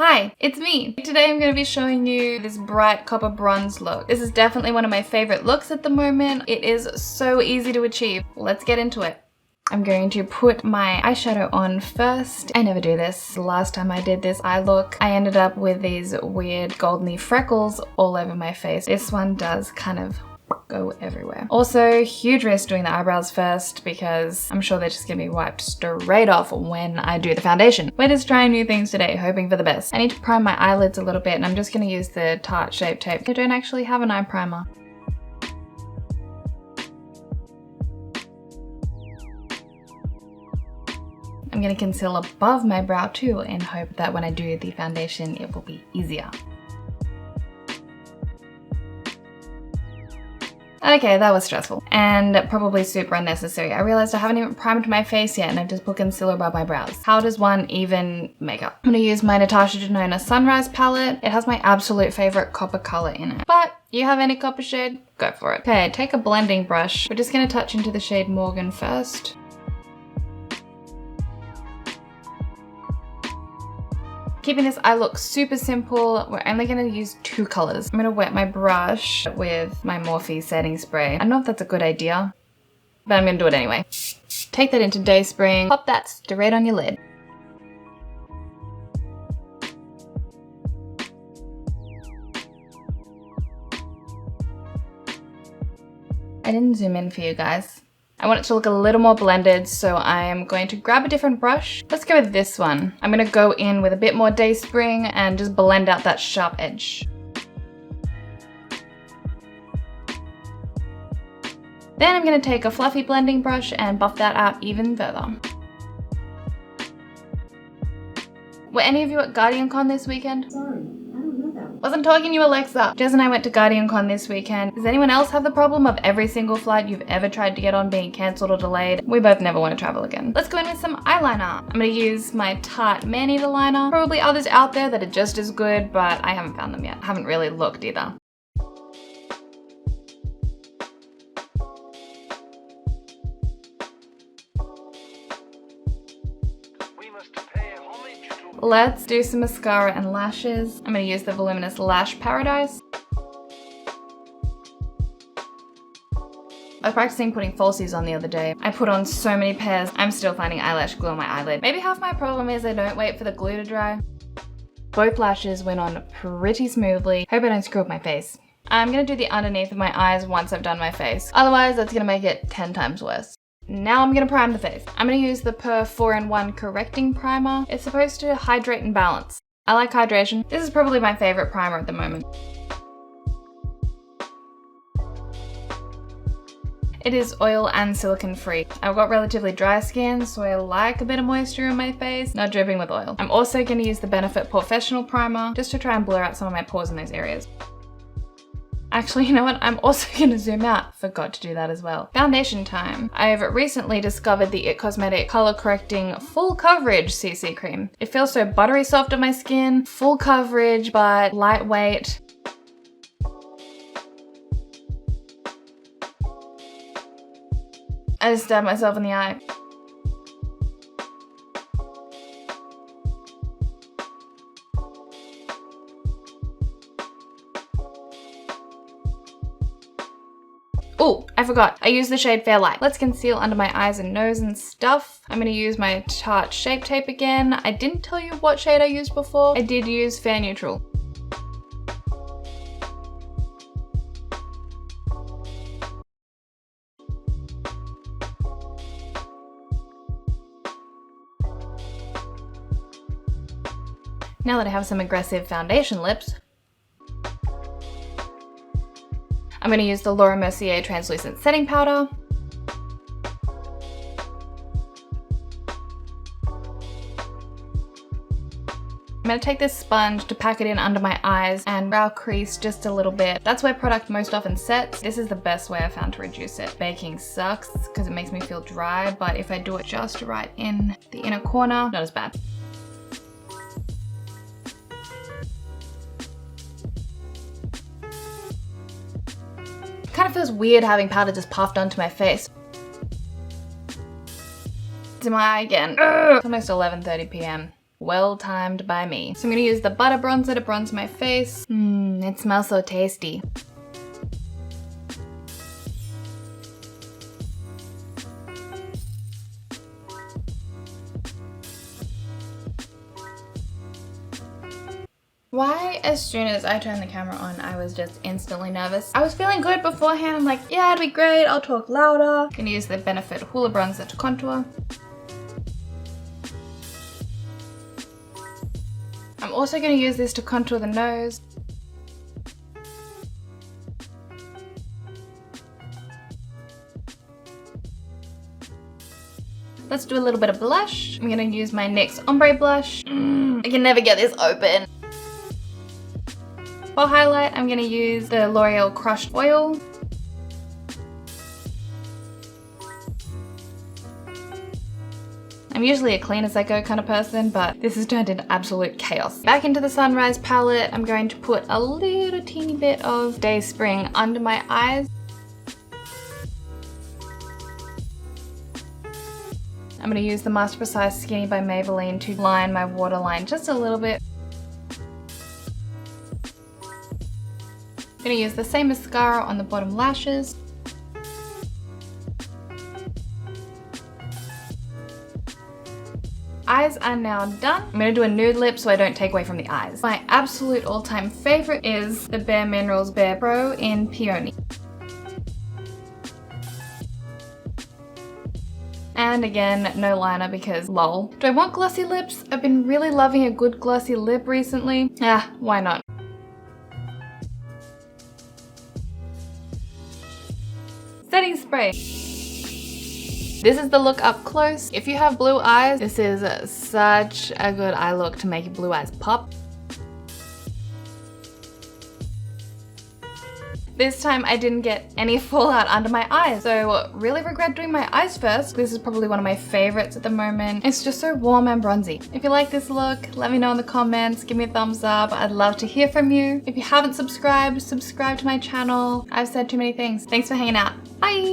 Hi, it's me. Today I'm going to be showing you this bright copper bronze look. This is definitely one of my favorite looks at the moment. It is so easy to achieve. Let's get into it. I'm going to put my eyeshadow on first. I never do this. The last time I did this eye look, I ended up with these weird goldeny freckles all over my face. This one does kind of go everywhere. Also, huge risk doing the eyebrows first because I'm sure they're just gonna be wiped straight off when I do the foundation. We're just trying new things today, hoping for the best. I need to prime my eyelids a little bit and I'm just gonna use the Tarte Shape Tape. I don't actually have an eye primer. I'm gonna conceal above my brow too and hope that when I do the foundation, it will be easier. Okay, that was stressful and probably super unnecessary. I realized I haven't even primed my face yet and I've just put concealer above my brows. How does one even make up? I'm gonna use my Natasha Denona Sunrise palette. It has my absolute favorite copper color in it. But you have any copper shade? Go for it. Okay, take a blending brush. We're just gonna touch into the shade Morgan first. Keeping this eye look super simple, we're only gonna use two colors. I'm gonna wet my brush with my Morphe setting spray. I don't know if that's a good idea, but I'm gonna do it anyway. Take that into Day Spring, pop that straight on your lid. I didn't zoom in for you guys. I want it to look a little more blended, so I'm going to grab a different brush. Let's go with this one. I'm gonna go in with a bit more Day Spring and just blend out that sharp edge. Then I'm gonna take a fluffy blending brush and buff that out even further. Were any of you at GuardianCon this weekend? Sorry. Wasn't talking to you, Alexa. Jez and I went to GuardianCon this weekend. Does anyone else have the problem of every single flight you've ever tried to get on being cancelled or delayed? We both never want to travel again. Let's go in with some eyeliner. I'm gonna use my Tarte Maneater liner. Probably others out there that are just as good, but I haven't found them yet. I haven't really looked either. Let's do some mascara and lashes. I'm gonna use the Voluminous Lash Paradise. I was practicing putting falsies on the other day. I put on so many pairs. I'm still finding eyelash glue on my eyelid. Maybe half my problem is I don't wait for the glue to dry. Both lashes went on pretty smoothly. Hope I don't screw up my face. I'm gonna do the underneath of my eyes once I've done my face. Otherwise, that's gonna make it 10 times worse. Now I'm gonna prime the face. I'm gonna use the Per 4-in-1 Correcting Primer. It's supposed to hydrate and balance. I like hydration. This is probably my favorite primer at the moment. It is oil and silicone free. I've got relatively dry skin, so I like a bit of moisture in my face, not dripping with oil. I'm also gonna use the Benefit Professional Primer just to try and blur out some of my pores in those areas. Actually, you know what? I'm also gonna zoom out. Forgot to do that as well. Foundation time. I've recently discovered the IT Cosmetic Color Correcting Full Coverage CC Cream. It feels so buttery soft on my skin. Full coverage, but lightweight. I just stabbed myself in the eye. Oh, I forgot. I used the shade Fairlight. Let's conceal under my eyes and nose and stuff. I'm gonna use my Tarte Shape Tape again. I didn't tell you what shade I used before. I did use Fair Neutral. Now that I have some aggressive foundation lips, I'm gonna use the Mercier Translucent Setting Powder. I'm gonna take this sponge to pack it in under my eyes and brow crease just a little bit. That's where product most often sets. This is the best way I found to reduce it. Baking sucks because it makes me feel dry, but if I do it just right in the inner corner, not as bad. Kind of feels weird having powder just puffed onto my face. It's in my eye again. Ugh. It's almost 11:30 p.m. Well timed by me. So I'm gonna use the butter bronzer to bronze my face. It smells so tasty. Why, as soon as I turned the camera on, I was just instantly nervous. I was feeling good beforehand. I'm like, yeah, it'll be great. I'll talk louder. Gonna use the Benefit Hoola bronzer to contour. I'm also gonna use this to contour the nose. Let's do a little bit of blush. I'm gonna use my NYX Ombre blush. I can never get this open. For highlight, I'm gonna use the L'Oreal Crushed Oil. I'm usually a clean as I go kind of person, but this has turned into absolute chaos. Back into the Sunrise palette, I'm going to put a little teeny bit of Day Spring under my eyes. I'm gonna use the Master Precise Skinny by Maybelline to line my waterline just a little bit. I'm gonna use the same mascara on the bottom lashes. Eyes are now done. I'm gonna do a nude lip so I don't take away from the eyes. My absolute all-time favorite is the Bare Minerals Bare Pro in Peony. And again, no liner because lol. Do I want glossy lips? I've been really loving a good glossy lip recently. Why not? Setting spray. This is the look up close. If you have blue eyes, this is such a good eye look to make your blue eyes pop. This time I didn't get any fallout under my eyes, so really regret doing my eyes first. This is probably one of my favorites at the moment. It's just so warm and bronzy. If you like this look, let me know in the comments, give me a thumbs up. I'd love to hear from you. If you haven't subscribed, subscribe to my channel. I've said too many things. Thanks for hanging out. Bye!